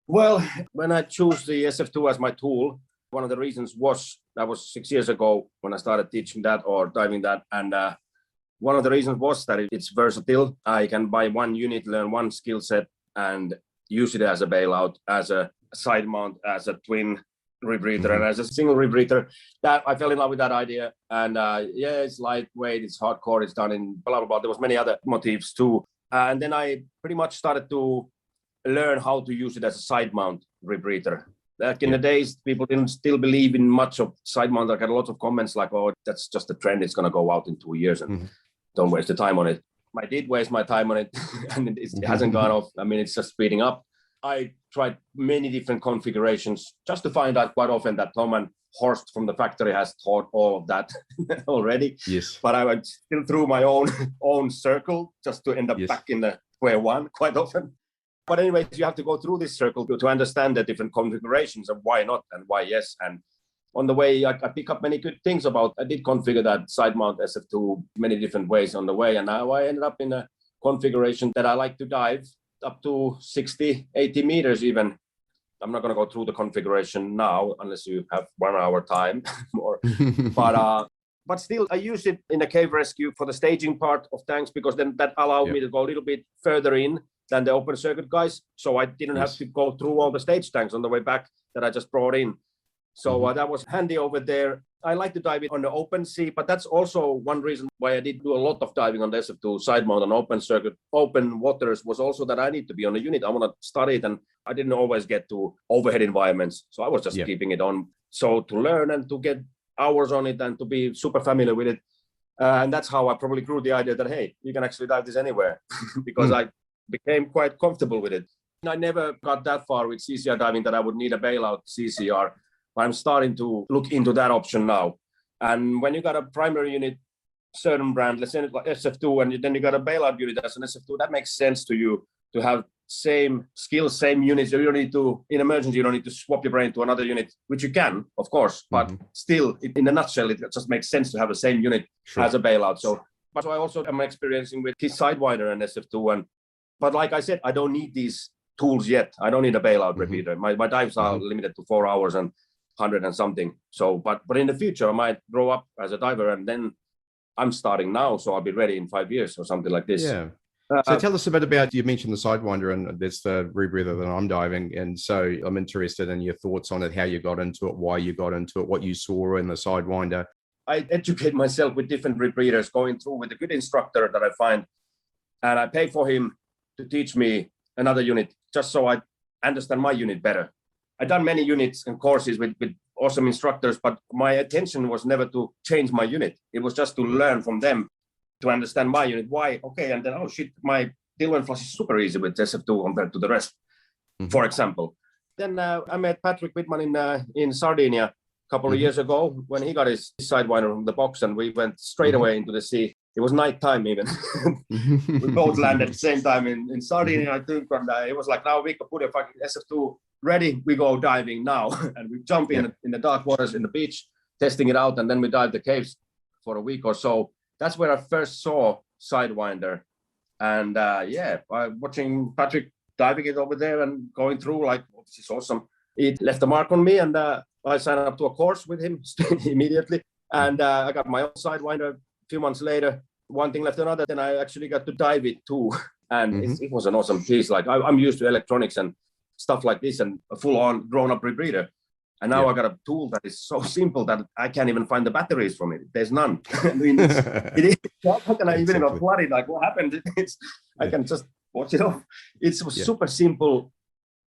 Well, when I chose the SF2 as my tool, one of the reasons was that was 6 years ago when I started teaching that or diving that. And one of the reasons was that it's versatile. I can buy one unit, learn one skill set, and use it as a bailout, as a side mount, as a twin rebreather, and as a single rebreather. That I fell in love with that idea. And yeah, it's lightweight, it's hardcore, it's done in blah, blah, blah. There was many other motifs too. And then I pretty much started to learn how to use it as a side mount rebreather. Back in the days, people didn't still believe in much of side mount. I got a lot of comments like, oh, that's just a trend. It's going to go out in 2 years and don't waste the time on it. I did waste my time on it and it hasn't gone off. I mean, it's just speeding up. I tried many different configurations just to find out quite often that Tom and Horst from the factory has taught all of that already. Yes. But I went still through my own circle just to end up back in the square one quite often. But anyways, you have to go through this circle to understand the different configurations of why not and why yes. And on the way, I pick up many good things about, I did configure that side mount SF2 many different ways on the way. And now I ended up in a configuration that I like to dive up to 60, 80 meters even. I'm not going to go through the configuration now, unless you have 1 hour time more. But still, I use it in a cave rescue for the staging part of tanks, because then that allowed me to go a little bit further in than the open circuit guys. So I didn't have to go through all the stage tanks on the way back that I just brought in. So that was handy over there. I like to dive it on the open sea, but that's also one reason why I did do a lot of diving on the SF2 side mount on open circuit. Open waters was also that I need to be on the unit. I want to study it, and I didn't always get to overhead environments. So I was just keeping it on. So to learn and to get hours on it and to be super familiar with it. And that's how I probably grew the idea that, hey, you can actually dive this anywhere because I became quite comfortable with it. I never got that far with CCR diving that I would need a bailout CCR. I'm starting to look into that option now. And when you got a primary unit, certain brand, let's say like SF2, and then you got a bailout unit as an SF2, that makes sense to you to have same skills, same units. You don't need to, in emergency, you don't need to swap your brain to another unit, which you can, of course, but still, in a nutshell, it just makes sense to have the same unit as a bailout. So I also am experiencing with his Sidewinder and SF2. But like I said, I don't need these tools yet. I don't need a bailout repeater. My dives are limited to 4 hours and 100 and something. So, but in the future, I might grow up as a diver, and then I'm starting now, so I'll be ready in 5 years or something like this. Yeah. So tell us a bit about, you mentioned the Sidewinder, and that's the rebreather that I'm diving. And so I'm interested in your thoughts on it, how you got into it, why you got into it, what you saw in the Sidewinder. I educate myself with different rebreathers, going through with a good instructor that I find, and I pay for him to teach me another unit just so I understand my unit better. I've done many units and courses with awesome instructors, but my attention was never to change my unit. It was just to learn from them, to understand my unit. Why? Okay, and then, oh shit, my Tillo and flush is super easy with SF2 compared to the rest, for example. Then I met Patrick Whitman in Sardinia a couple of years ago when he got his Sidewinder from the box, and we went straight away into the sea. It was nighttime even. We both landed at the same time in Sardinia, I think, and it was like, now we can put a fucking SF2 ready, we go diving now. And we jump in the dark waters in the beach, testing it out, and then we dive the caves for a week or so. That's where I first saw Sidewinder. And watching Patrick diving it over there and going through, like, this is awesome. It left a mark on me, and I signed up to a course with him immediately. And I got my own Sidewinder a few months later. One thing left another, then I actually got to dive it too. And it was an awesome piece. Like, I'm used to electronics and stuff like this and a full-on grown-up rebreather. And now I got a tool that is so simple that I can't even find the batteries from it. There's none. I mean, how can I even plug it? Like, what happened? I can just watch it off. It's super simple,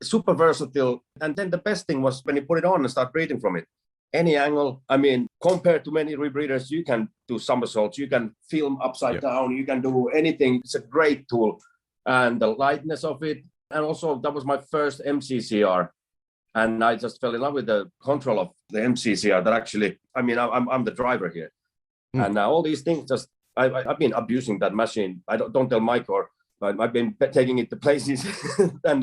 super versatile. And then the best thing was when you put it on and start breathing from it. Any angle. I mean, compared to many rebreathers, you can do somersaults, you can film upside down, you can do anything. It's a great tool. And the lightness of it. And also, that was my first MCCR. And I just fell in love with the control of the MCCR that actually, I mean, I'm the driver here. And all these things, just I've been abusing that machine. I don't tell Mike, but I've been taking it to places. And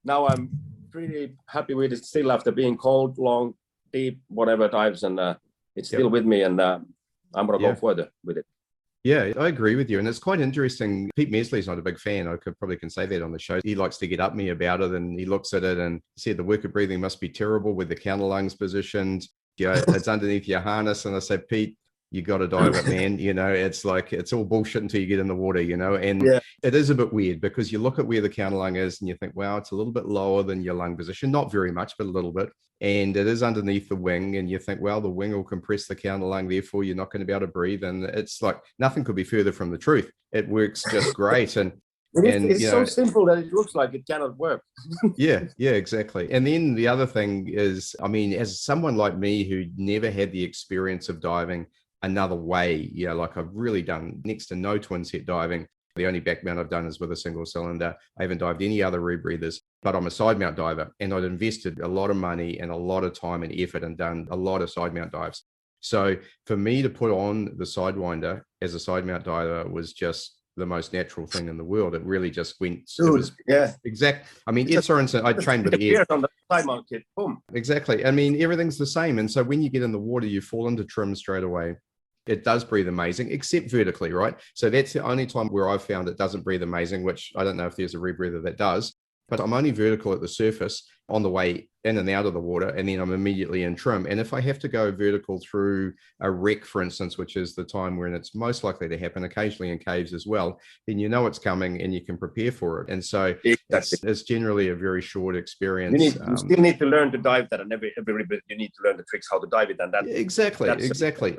now I'm pretty happy with it still after being cold, long, deep, whatever dives. And it's still with me. And I'm going to go further with it. Yeah, I agree with you. And it's quite interesting. Pete Mesley's not a big fan. I probably can say that on the show. He likes to get up me about it, and he looks at it and said the work of breathing must be terrible with the counter lungs positioned. It's underneath your harness. And I said, Pete, you got to dive it, man. It's like, it's all bullshit until you get in the water, and it is a bit weird because you look at where the counter lung is and you think, wow, it's a little bit lower than your lung position. Not very much, but a little bit. And it is underneath the wing, and you think, well, the wing will compress the counter lung, therefore you're not going to be able to breathe. And it's like, nothing could be further from the truth. It works just great. And it's so simple that it looks like it cannot work. yeah, exactly. And then the other thing is, I mean, as someone like me who never had the experience of diving another way, like I've really done next to no twin set diving. The only back mount I've done is with a single cylinder. I haven't dived any other rebreathers, but I'm a side mount diver, and I'd invested a lot of money and a lot of time and effort and done a lot of side mount dives. So for me to put on the Sidewinder as a side mount diver was just the most natural thing in the world. It really just went. Exact. I mean, Ed Sorensen, I trained with Ed. On the side mount kit. Boom. Exactly. I mean, everything's the same. And so when you get in the water, you fall into trim straight away. It does breathe amazing, except vertically, right? So that's the only time where I've found it doesn't breathe amazing, which I don't know if there's a rebreather that does, but I'm only vertical at the surface on the way in and out of the water, and then I'm immediately in trim. And if I have to go vertical through a wreck, for instance, which is the time when it's most likely to happen, occasionally in caves as well, then you know it's coming and you can prepare for it. And so it's generally a very short experience. You still need to learn to dive that, and every bit you need to learn the tricks how to dive it. And that exactly.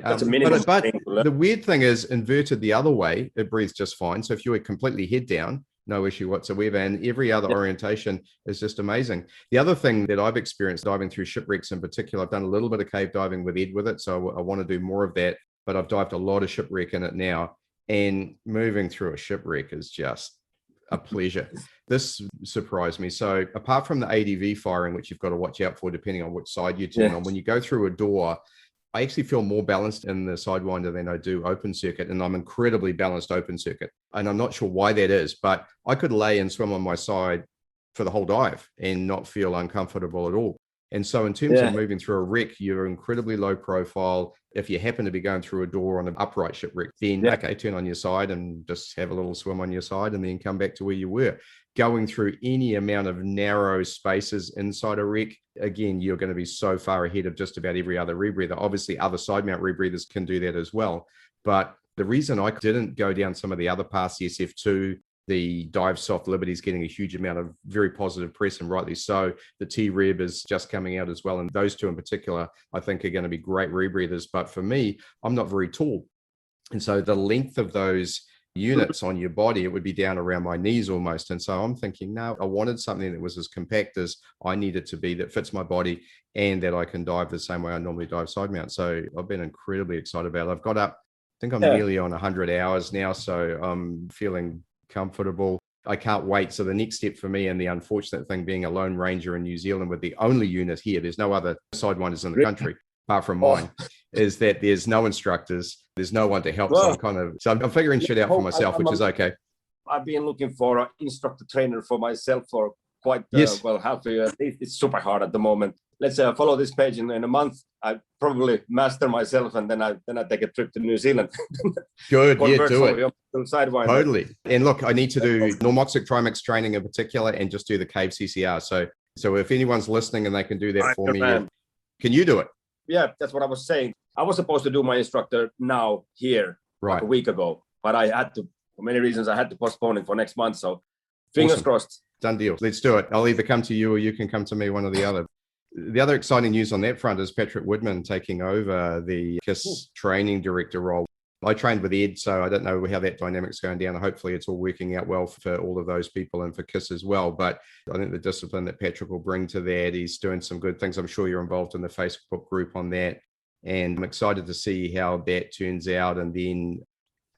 That's a minimum but thing to learn. The weird thing is, inverted the other way, it breathes just fine. So if you were completely head down, no issue whatsoever. And every other orientation is just amazing. The other thing that I've experienced diving through shipwrecks in particular, I've done a little bit of cave diving with Ed with it. So I want to do more of that, but I've dived a lot of shipwreck in it now. And moving through a shipwreck is just a pleasure. This surprised me. So apart from the ADV firing, which you've got to watch out for depending on which side you turn on, when you go through a door, I actually feel more balanced in the Sidewinder than I do open circuit, and I'm incredibly balanced open circuit. And I'm not sure why that is, but I could lay and swim on my side for the whole dive and not feel uncomfortable at all. And so in terms of moving through a wreck, you're incredibly low profile. If you happen to be going through a door on an upright shipwreck, then turn on your side and just have a little swim on your side and then come back to where you were. Going through any amount of narrow spaces inside a wreck, again, you're going to be so far ahead of just about every other rebreather. Obviously, other side mount rebreathers can do that as well. But the reason I didn't go down some of the other paths, the SF2, the Dive Soft Liberty is getting a huge amount of very positive press, and rightly so. The T-Reb is just coming out as well. And those two in particular, I think are going to be great rebreathers. But for me, I'm not very tall. And so the length of those units on your body, it would be down around my knees almost. And so I'm thinking, no, I wanted something that was as compact as I need it to be, that fits my body and that I can dive the same way I normally dive side mount. So I've been incredibly excited about it. I've got up, I think I'm nearly on 100 hours now. So I'm feeling comfortable. I can't wait. So the next step for me, and the unfortunate thing being a lone ranger in New Zealand with the only unit here, there's no other sidewinders in the country apart from mine, is that there's no instructors, there's no one to help. Well, So I'm figuring shit out for myself, which is okay. I've been looking for an instructor trainer for myself for quite half a year. It's super hard at the moment. Let's say I follow this page in a month. I probably master myself, and then I take a trip to New Zealand. Good, yeah, do it. Sidewinder. Totally. And look, I need to do normoxic trimix training in particular, and just do the cave CCR. So if anyone's listening and they can do that for me, can you do it? Yeah, that's what I was saying. I was supposed to do my instructor now here like a week ago, but I had to, for many reasons, I had to postpone it for next month. So fingers crossed. Done deal. Let's do it. I'll either come to you or you can come to me, one or the other. The other exciting news on that front is Patrick Woodman taking over the KISS training director role. I trained with Ed, so I don't know how that dynamic's going down. Hopefully it's all working out well for all of those people and for KISS as well. But I think the discipline that Patrick will bring to that, he's doing some good things. I'm sure you're involved in the Facebook group on that. And I'm excited to see how that turns out. And then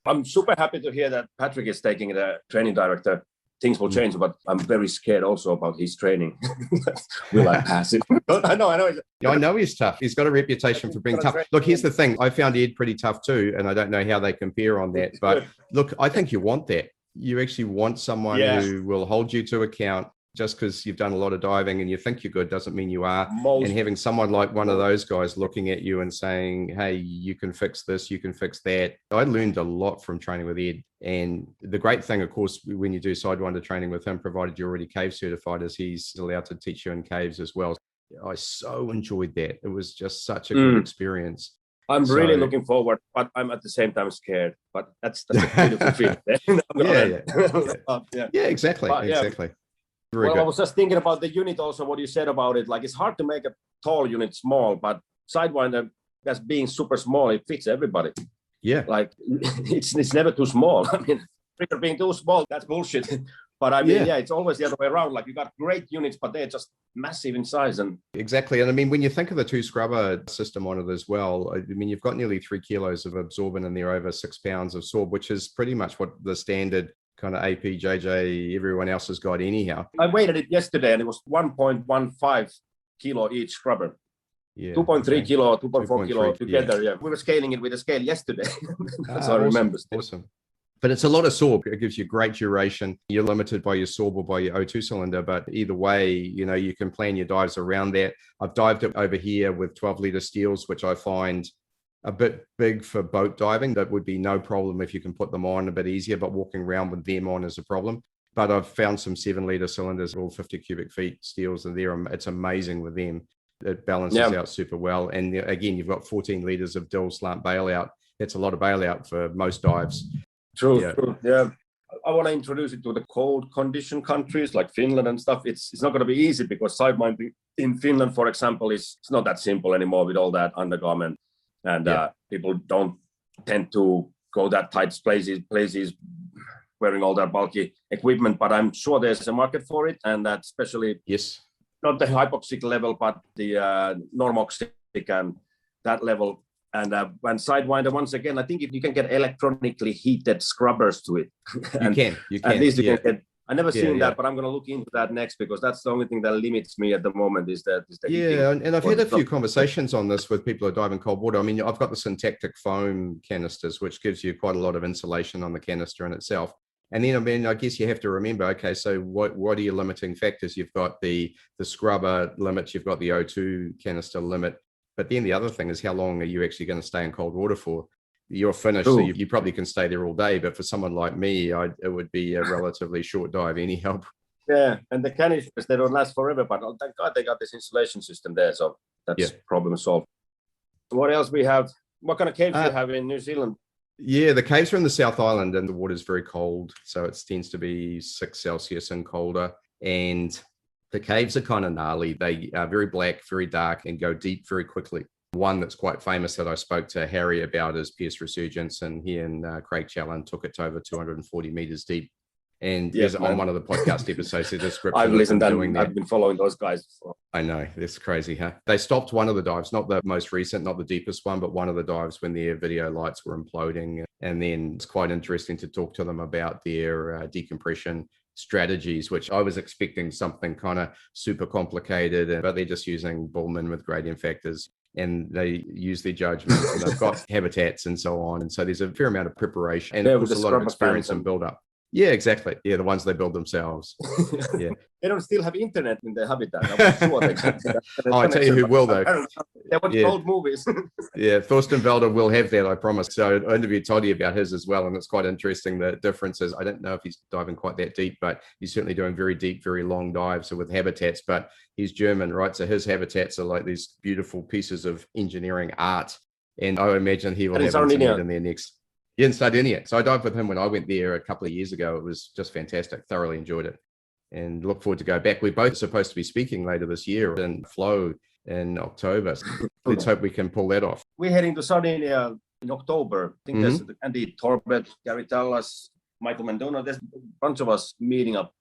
I'm super happy to hear that Patrick is taking the training director. Things will change, but I'm very scared also about his training. Will I pass it? I know he's tough. He's got a reputation for being tough. Look, here's the thing. I found Ed pretty tough too, and I don't know how they compare on that. But look, I think you want that. You actually want someone who will hold you to account. Just because you've done a lot of diving and you think you're good doesn't mean you are. And having someone like one of those guys looking at you and saying, hey, you can fix this, you can fix that. I learned a lot from training with Ed. And the great thing, of course, when you do Sidewinder training with him, provided you're already cave certified, is he's allowed to teach you in caves as well. I so enjoyed that. It was just such a good experience. I'm really looking forward, but I'm at the same time scared. But that's a beautiful feeling. Yeah, exactly. Exactly. Well, I was just thinking about the unit also, what you said about it. Like, it's hard to make a tall unit small, but Sidewinder, as being super small, it fits everybody. Yeah. Like, it's never too small. I mean, trigger being too small, that's bullshit. But I mean, it's always the other way around. Like, you got great units, but they're just massive in size. And exactly. And I mean, when you think of the 2 scrubber system on it as well, I mean, you've got nearly 3 kilos of absorbent in there, over 6 pounds of sorb, which is pretty much what the standard kind of AP, JJ, everyone else has got anyhow. I weighed it yesterday and it was 1.15 kilo each scrubber. Yeah, 2.3 kilo, 2.4 kilo together. Yeah. We were scaling it with a scale yesterday. That's how I remember. Awesome. But it's a lot of sorb. It gives you great duration. You're limited by your sorb or by your O2 cylinder, but either way, you know, you can plan your dives around that. I've dived it over here with 12-liter steels, which I find a bit big for boat diving. That would be no problem if you can put them on a bit easier, but walking around with them on is a problem. But I've found some 7-liter cylinders, all 50 cubic feet steels, and it's amazing with them. It balances out super well. And again, you've got 14 liters of dill slant bailout. That's a lot of bailout for most dives. True. Yeah. I want to introduce it to the cold condition countries like Finland and stuff. It's not going to be easy because sidewinding in Finland, for example, it's not that simple anymore with all that undergarment. And people don't tend to go that tight places wearing all that bulky equipment. But I'm sure there's a market for it. And that especially not the hypoxic level, but the normoxic and that level. And when Sidewinder, once again, I think if you can get electronically heated scrubbers to it. You can. At least you can get. I never seen that, but I'm going to look into that next because that's the only thing that limits me at the moment is the heating. And I've had a few conversations on this with people who dive in cold water. I mean, I've got the syntactic foam canisters, which gives you quite a lot of insulation on the canister in itself. And then, I mean, I guess you have to remember, okay, so what are your limiting factors? You've got the scrubber limit, you've got the O2 canister limit. But then the other thing is, how long are you actually going to stay in cold water for? You're finished, so you probably can stay there all day. But for someone like me, it would be a relatively short dive anyhow. Yeah, and the canisters, they don't last forever. But thank God they got this insulation system there, so that's problem solved. What else we have? What kind of caves do you have in New Zealand? Yeah, the caves are in the South Island, and the water is very cold, so it tends to be 6 Celsius and colder. And the caves are kind of gnarly. They are very black, very dark, and go deep very quickly. One that's quite famous that I spoke to Harry about is Pierce Resurgence, and he and Craig Challen took it to over 240 meters deep. And on one of the podcast episodes, there's a description. I've listened and I've been following those guys. I know, that's crazy, huh? They stopped one of the dives, not the most recent, not the deepest one, but one of the dives when their video lights were imploding. And then it's quite interesting to talk to them about their decompression strategies, which I was expecting something kind of super complicated, but they're just using Bullman with gradient factors. And they use their judgments, and they've got habitats and so on. And so there's a fair amount of preparation and of course, a lot of experience and build up. Yeah, exactly. Yeah, the ones they build themselves. Yeah. They don't still have internet in their habitat. I'm sure they can. Oh, I tell you who will, though. They watch old movies. Yeah, Thorstenwalder will have that, I promise. So I interviewed Toddy about his as well, and it's quite interesting. The differences. I don't know if he's diving quite that deep, but he's certainly doing very deep, very long dives with habitats. But he's German, right? So his habitats are like these beautiful pieces of engineering art. And I imagine he will have internet in there next. In Sardinia. So I dived with him when I went there a couple of years ago. It was just fantastic. Thoroughly enjoyed it and look forward to go back. We're both supposed to be speaking later this year in Flow in October. So let's hope we can pull that off. We're heading to Sardinia in October. I think there's Andy Torbett, Gary Tallas, Michael Mendona. There's a bunch of us meeting up.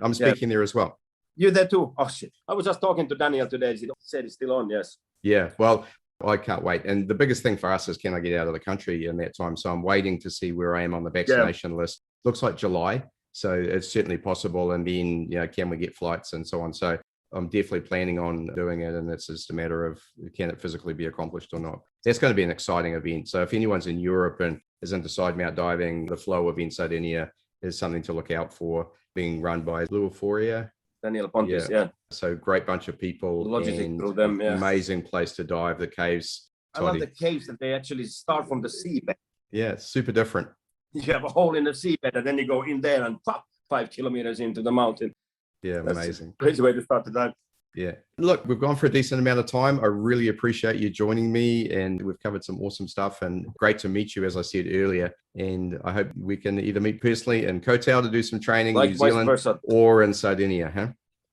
I'm speaking there as well. You're there too? Oh, shit. I was just talking to Daniel today. He said it's still on, yes. Yeah, well, I can't wait. And the biggest thing for us is, can I get out of the country in that time? So I'm waiting to see where I am on the vaccination list. Looks like July. So it's certainly possible. And then, can we get flights and so on? So I'm definitely planning on doing it. And it's just a matter of, can it physically be accomplished or not? That's going to be an exciting event. So if anyone's in Europe and is into side mount diving, the Flow event Sardinia is something to look out for, being run by Lou Fourier. Daniel Pontis, yeah. So great bunch of people. Logistic through them, yeah. Amazing place to dive, the caves. I love the caves that they actually start from the seabed. Yeah, it's super different. You have a hole in the seabed and then you go in there and pop 5 kilometers into the mountain. Yeah, that's amazing. Crazy way to start the dive. Yeah. Look, we've gone for a decent amount of time. I really appreciate you joining me, and we've covered some awesome stuff, and great to meet you, as I said earlier. And I hope we can either meet personally in Kho Tao to do some training in New Zealand or in Sardinia, huh?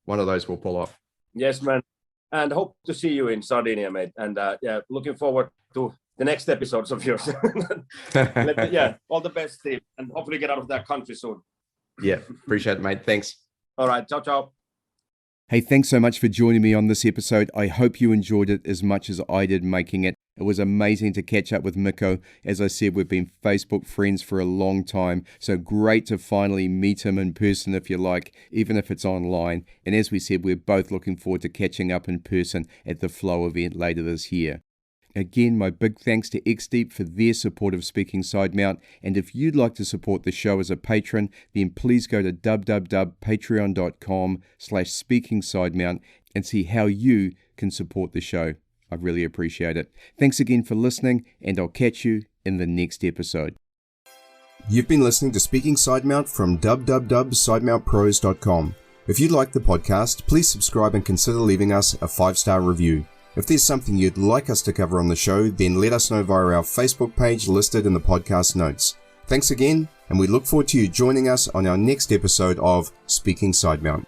One of those we'll pull off. Yes, man. And hope to see you in Sardinia, mate. And looking forward to the next episodes of yours. All the best, Steve. And hopefully get out of that country soon. Yeah, appreciate it, mate. Thanks. All right. Ciao, ciao. Hey, thanks so much for joining me on this episode. I hope you enjoyed it as much as I did making it. It was amazing to catch up with Mikko. As I said, we've been Facebook friends for a long time, so great to finally meet him in person, if you like, even if it's online. And as we said, we're both looking forward to catching up in person at the Flow event later this year. Again, my big thanks to XDEEP for their support of Speaking Sidemount. And if you'd like to support the show as a patron, then please go to www.patreon.com/speakingsidemount and see how you can support the show. I really appreciate it. Thanks again for listening, and I'll catch you in the next episode. You've been listening to Speaking Sidemount from www.sidemountpros.com. If you like the podcast, please subscribe and consider leaving us a 5-star review. If there's something you'd like us to cover on the show, then let us know via our Facebook page listed in the podcast notes. Thanks again, and we look forward to you joining us on our next episode of Speaking Sidemount.